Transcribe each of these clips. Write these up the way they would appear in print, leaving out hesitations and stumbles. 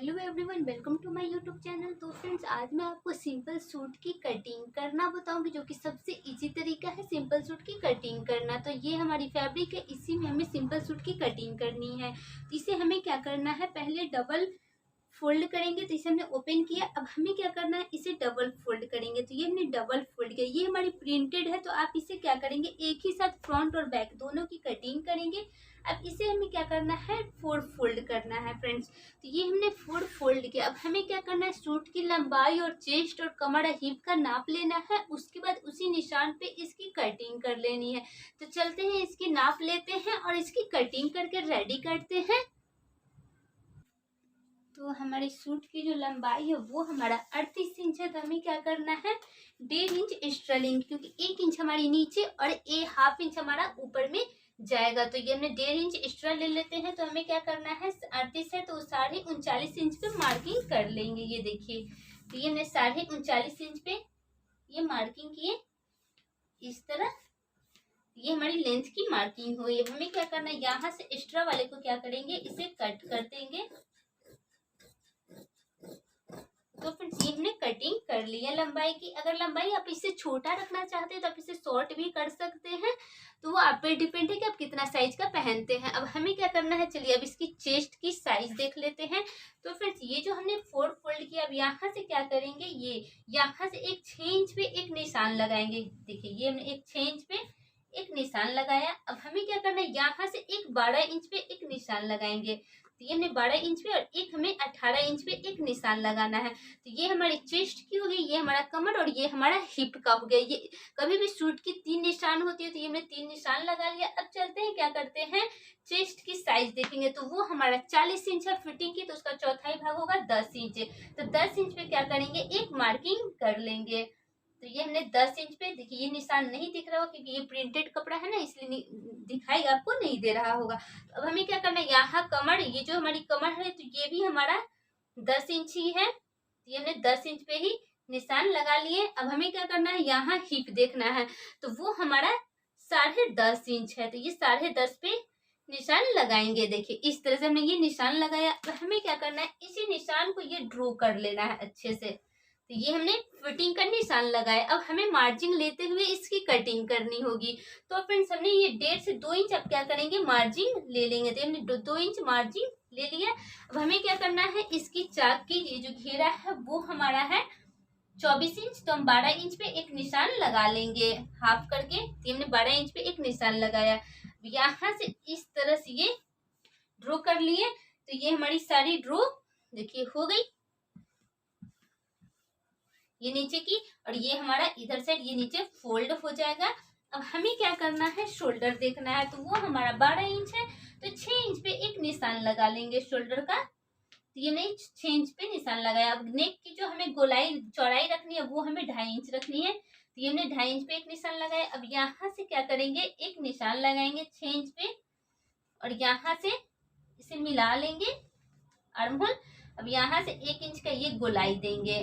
Hello everyone, welcome to my YouTube channel. तो friends, आज मैं आपको सिंपल सूट की कटिंग करना बताऊंगी, जो कि सबसे इजी तरीका है सिंपल सूट की कटिंग करना। तो ये हमारी फैब्रिक है, इसी में हमें सिंपल सूट की कटिंग करनी है। तो इसे हमें क्या करना है, पहले डबल फोल्ड करेंगे। तो इसे हमने ओपन किया, अब हमें क्या करना है, इसे डबल फोल्ड करेंगे। तो ये हमने डबल फोल्ड किया, ये हमारी प्रिंटेड है। तो आप इसे क्या करेंगे, एक ही साथ फ्रंट और बैक दोनों की कटिंग करेंगे। अब इसे हमें क्या करना है, फोर फोल्ड करना है फ्रेंड्स। तो ये हमने फोर फोल्ड किया। अब हमें क्या करना है, सूट की लंबाई और चेस्ट और कमर हिप का नाप लेना है। उसके बाद उसी निशान पे इसकी कटिंग कर लेनी है। तो चलते हैं, इसकी नाप लेते हैं और इसकी कटिंग करके रेडी करते हैं। तो हमारे सूट की जो लंबाई है वो हमारा 38 इंच है। तो हमें क्या करना है, 1.5 इंच एक्स्ट्रा लेंगे, क्योंकि 1 इंच हमारी नीचे और हाफ इंच हमारा ऊपर में जाएगा। तो ये हमने 1.5 इंच एक्स्ट्रा ले लेते हैं। तो हमें क्या करना है, 38 है तो 39.5 इंच पे मार्किंग कर लेंगे। ये देखिए, तो ये हमने 39.5 इंच पे ये मार्किंग किए इस तरह। ये हमारी लेंथ की मार्किंग हुई। अब हमें क्या करना है, यहाँ से एक्स्ट्रा वाले को क्या करेंगे, इसे कट कर देंगे। तो फ्रेंड्स, ये हमने कटिंग कर ली है लंबाई की। अगर लंबाई आप इसे छोटा रखना चाहते हैं तो आप इसे शॉर्ट भी कर सकते हैं। तो वो आप पे डिपेंड है कि आप कितना साइज का पहनते हैं। अब हमें क्या करना है, चलिए अब इसकी चेस्ट की साइज देख लेते हैं। तो फ्रेंड्स, ये जो हमने 4 फोल्ड किया, अब यहाँ से क्या करेंगे, ये यहाँ से एक 6 इंच पे एक निशान लगाएंगे। देखिए, ये हमने एक 6 इंच पे एक निशान लगाया। अब हमें क्या करना है, यहाँ से एक 12 इंच पे एक निशान लगाएंगे। तो ये हमने 12 इंच पे और एक हमें 18 इंच पे एक निशान लगाना है। तो ये हमारी चेस्ट की हो गई, ये हमारा कमर और ये हमारा हिप का हो गया। ये कभी भी सूट की 3 निशान होती है, तो ये हमने 3 निशान लगा लिया। अब चलते हैं, क्या करते हैं, चेस्ट की साइज देखेंगे। तो वो हमारा 40 इंच है फिटिंग की, तो उसका चौथाई भाग होगा 10 इंच। तो 10 इंच पे क्या करेंगे, एक मार्किंग कर लेंगे। तो ये हमने 10 इंच पे, देखिए ये निशान नहीं दिख रहा होगा क्योंकि ये प्रिंटेड कपड़ा है ना, इसलिए दिखाई आपको नहीं दे रहा होगा। अब हमें क्या करना है, यहाँ कमर, ये जो हमारी कमर है, तो ये भी हमारा 10 इंच ही है। तो ये हमने 10 इंच पे ही निशान लगा लिए। अब हमें क्या करना है, यहाँ हिप देखना है। तो वो हमारा 10.5 इंच है। तो ये 10.5 पे निशान लगाएंगे। देखिए, इस तरह से हमने ये निशान लगाया। अब हमें क्या करना है, इसी निशान को ये ड्रॉ कर लेना है अच्छे से। तो ये हमने फिटिंग का निशान लगाया। अब हमें मार्जिन लेते हुए इसकी कटिंग करनी होगी। तो फ्रेंड्स, हमने ये 1.5 से 2 इंच अब क्या करेंगे, मार्जिन ले लेंगे। तो हमने 2 इंच मार्जिन ले लिया। अब हमें क्या करना है, इसकी चाक की ये जो घेरा है वो हमारा है 24 इंच। तो हम 12 इंच पे एक निशान लगा लेंगे हाफ करके। तो हमने 12 इंच पे एक निशान लगाया। यहाँ से इस तरह से ये ड्रॉ कर लिए। तो ये हमारी सारी ड्रॉ देखिए हो गई, ये नीचे की, और ये हमारा इधर साइड ये नीचे फोल्ड हो जाएगा। अब हमें क्या करना है, शोल्डर देखना है। तो वो हमारा 12 इंच है, तो 6 इंच पे एक निशान लगा लेंगे शोल्डर का। तो ये नहीं 6 इंच पे निशान लगाया। अब नेक की जो हमें गोलाई चौड़ाई रखनी है वो हमें 2.5 इंच रखनी है। तो ये हमने 2.5 इंच पे एक निशान लगाया। अब यहाँ से क्या करेंगे, एक निशान लगाएंगे 6 इंच पे और यहाँ से इसे मिला लेंगे आर्म होल। अब यहाँ से 1 इंच का ये गोलाई देंगे।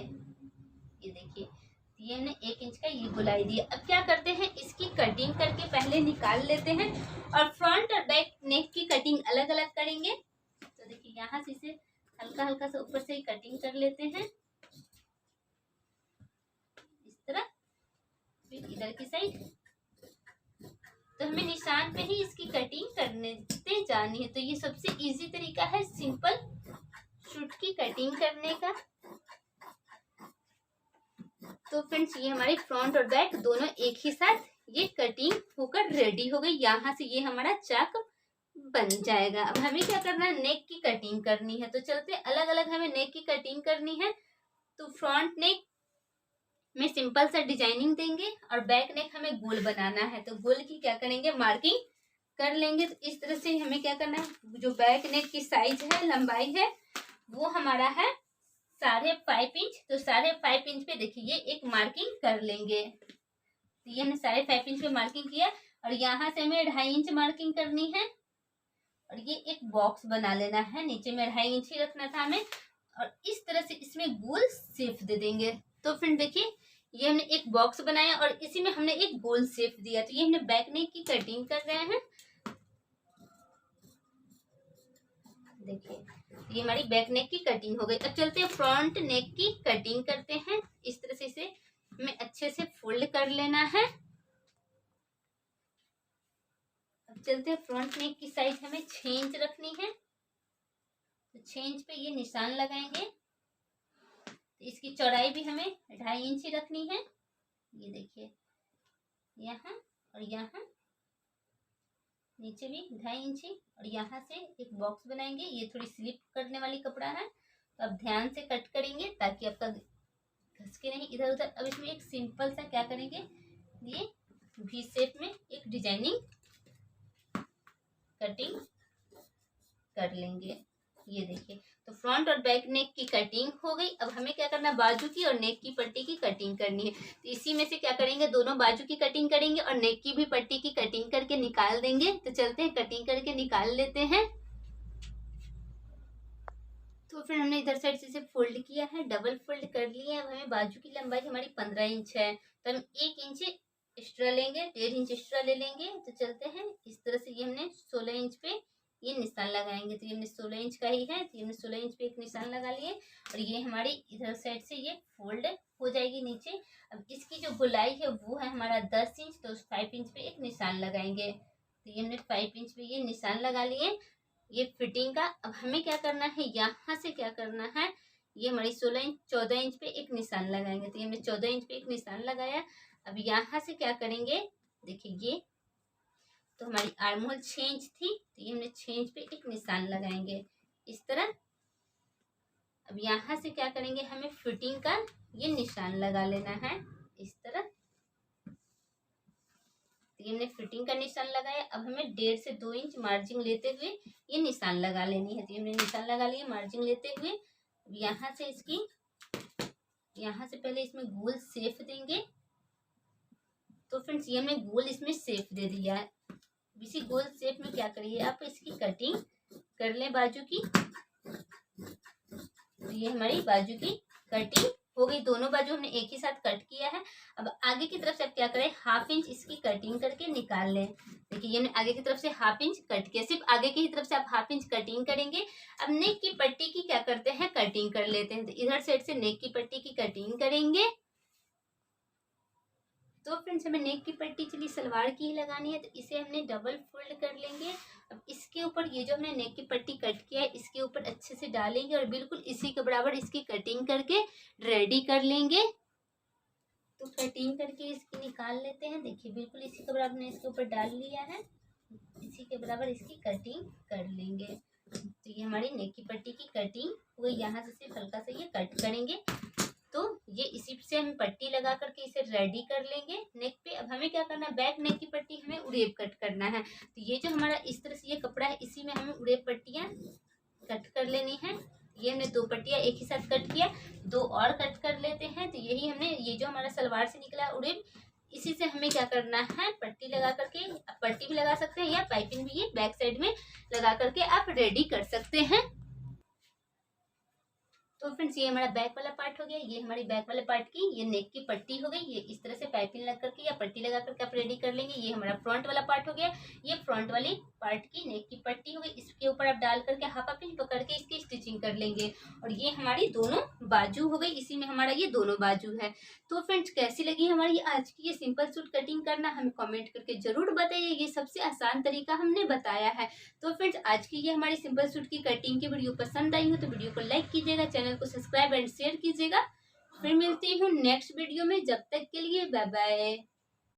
ये देखिए, ये हमने 1 इंच का ये गोलाई दिया। अब क्या करते हैं, इसकी कटिंग करके पहले निकाल लेते हैं और फ्रंट और बैक नेक की कटिंग अलग अलग करेंगे। तो देखिए, यहाँ से इसे हल्का हल्का से ऊपर से ही कटिंग कर लेते हैं इस तरह। फिर इधर की साइड, तो हमें निशान पे ही इसकी कटिंग करने जानी है। तो ये सबसे इजी तरीका है सिंपल सूट की कटिंग करने का। तो फ्रेंड्स, ये हमारी फ्रंट और बैक दोनों एक ही साथ ये कटिंग होकर रेडी हो गई। यहाँ से ये हमारा चाक बन जाएगा। अब हमें क्या करना है, नेक की कटिंग करनी है। तो चलते अलग अलग हमें नेक की कटिंग करनी है। तो फ्रंट नेक में सिंपल सा डिजाइनिंग देंगे और बैक नेक हमें गोल बनाना है। तो गोल की क्या करेंगे, मार्किंग कर लेंगे। तो इस तरह से हमें क्या करना है, जो बैक नेक की साइज है, लंबाई है, वो हमारा है 5.5 इंच। तो 5.5 इंच पे देखिए ये एक मार्किंग कर लेंगे। तो ये हमने 5.5 इंच पे मार्किंग किया और यहाँ से हमें 2.5 इंच मार्किंग करनी है और ये एक बॉक्स बना लेना है। नीचे में 2.5 इंच ही रखना था हमें और इस तरह से इसमें गोल शेप दे देंगे। तो फ्रेंड देखिए, ये हमने एक बॉक्स बनाया और इसी में हमने एक गोल शेप दिया। तो ये हमने बैक नेक की कटिंग कर रहे हैं। देखिए, ये हमारी बैक नेक की कटिंग हो गई। अब चलते हैं फ्रंट नेक की कटिंग करते हैं। इस तरह से इसे हमें अच्छे से फोल्ड कर लेना है। अब चलते हैं फ्रंट नेक की साइज हमें 6 इंच रखनी है, तो 6 इंच पे ये निशान लगाएंगे। तो इसकी चौड़ाई भी हमें 2.5 इंच ही रखनी है। ये देखिए यहाँ और यहाँ नीचे भी 2.5 इंच, और यहाँ से एक बॉक्स बनाएंगे। ये थोड़ी स्लिप करने वाली कपड़ा है, तो अब ध्यान से कट करेंगे ताकि आपका घस के नहीं इधर उधर। अब इसमें एक सिंपल सा क्या करेंगे, ये वी शेप में एक डिजाइनिंग कटिंग कर लेंगे। ये देखिए, तो फ्रंट और बैक नेक की कटिंग हो गई। अब हमें क्या करना है, बाजू की और नेक की पट्टी की कटिंग करनी है। तो इसी में से क्या करेंगे, दोनों बाजू की कटिंग करेंगे और नेक की भी पट्टी की कटिंग करके निकाल देंगे। तो चलते हैं कटिंग करके निकाल लेते हैं। तो फिर हमने इधर साइड से इसे फोल्ड किया है, डबल फोल्ड कर लिया है। अब हमें बाजू की लंबाई हमारी 15 इंच है, तो हम 1 इंच एक्स्ट्रा लेंगे, 1.5 इंच एक्स्ट्रा ले लेंगे। तो चलते हैं इस तरह से, ये हमने 16 इंच पे ये निशान लगाएंगे। तो ये हमने 16 इंच का ही है, तो ये हमने 16 इंच पे एक निशान लगा लिए, और ये हमारी इधर साइड से ये फोल्ड हो जाएगी नीचे। अब इसकी जो गोलाई है वो है हमारा 10 इंच, तो 5 इंच पे एक निशान लगाएंगे। तो ये हमने 5 इंच पे ये निशान लगा लिए, ये फिटिंग का। अब हमें क्या करना है, यहाँ से क्या करना है, ये हमारी 16 इंच 14 इंच पे एक निशान लगाएंगे। तो ये हमने 14 इंच पे एक निशान लगाया। अब यहाँ से क्या करेंगे, देखिए ये तो हमारी आर्म होल 6 इंच थी, तो ये हमने 6 इंच पे एक निशान लगाएंगे इस तरह। अब यहाँ से क्या करेंगे, हमें फिटिंग का ये निशान लगा लेना है इस तरह। तो ये हमने फिटिंग का निशान लगाया। अब हमें 1.5 से 2 इंच मार्जिन लेते हुए ये निशान लगा लेनी है। तो ये हमने निशान लगा लिया मार्जिन लेते हुए। अब यहाँ से इसकी, यहाँ से पहले इसमें गोल शेप देंगे। तो फ्रेंड्स ये हमने गोल इसमें शेप दे दिया है। इसी गोल शेप में क्या करिए, आप इसकी कटिंग कर लें बाजू की। तो ये हमारी बाजू की कटिंग हो गई, दोनों बाजू हमने एक ही साथ कट किया है। अब आगे की तरफ से आप क्या करें, 1/2 इंच इसकी कटिंग करके निकाल लें। देखिए ये हमने आगे की तरफ से 1/2 इंच कट किया, सिर्फ आगे की तरफ से आप 1/2 इंच कटिंग करेंगे। अब नेक की पट्टी की क्या करते हैं, कटिंग कर लेते हैं। तो इधर साइड से नेक की पट्टी की कटिंग करेंगे। तो फ्रेंड्स हमें नेक की पट्टी चलिए सलवार की ही लगानी है, तो इसे हमने डबल फोल्ड कर लेंगे। अब इसके ऊपर ये जो हमने नेक की पट्टी कट किया है इसके ऊपर अच्छे से डालेंगे और बिल्कुल इसी के बराबर इसकी कटिंग करके रेडी कर लेंगे। तो कटिंग करके इसकी निकाल लेते हैं। देखिए बिल्कुल इसी के बराबर ने इसके ऊपर डाल लिया है, इसी के बराबर इसकी कटिंग कर लेंगे। तो ये हमारी नेक की पट्टी की कटिंग वो यहाँ से सिर्फ हल्का सा ये कट करेंगे। तो ये इसी से हम पट्टी लगा करके इसे रेडी कर लेंगे नेक पे। अब हमें क्या करना है, बैक नेक की पट्टी हमें उड़ेप कट करना है। तो ये जो हमारा इस तरह से ये कपड़ा है इसी में हमें उड़ेप पट्टियां कट कर लेनी है। ये हमने 2 पट्टियां एक ही साथ कट किया, 2 और कट कर लेते हैं। तो यही हमने ये जो हमारा सलवार से निकला उड़ेप, इसी से हमें क्या करना है, पट्टी लगा करके, पट्टी भी लगा सकते हैं या पाइपिंग भी ये बैक साइड में लगा करके आप रेडी कर सकते हैं। तो फ्रेंड्स ये हमारा बैक वाला पार्ट हो गया, ये हमारी बैक वाले पार्ट की ये नेक की पट्टी हो गई। ये इस तरह से पाइपिंग लग करके या पट्टी लगा करके आप रेडी कर लेंगे। ये हमारा फ्रंट वाला पार्ट हो गया, ये फ्रंट वाली पार्ट की नेक की पट्टी हो गई। इसके ऊपर आप डाल करके 1/2 इंच पकड़ के इसकी स्टिचिंग कर लेंगे। और ये हमारी दोनों बाजू हो गई, इसी में हमारा ये दोनों बाजू है। तो फ्रेंड्स कैसी लगी हमारी आज की ये सिंपल सूट कटिंग करना, हमें कॉमेंट करके जरूर बताइए। ये सबसे आसान तरीका हमने बताया है। तो फ्रेंड्स आज की ये हमारी सिंपल सूट की कटिंग की वीडियो पसंद आई हो तो वीडियो को लाइक कीजिएगा, चैनल को सब्सक्राइब एंड शेयर कीजिएगा। फिर मिलती हूँ नेक्स्ट वीडियो में, जब तक के लिए बाय बाय।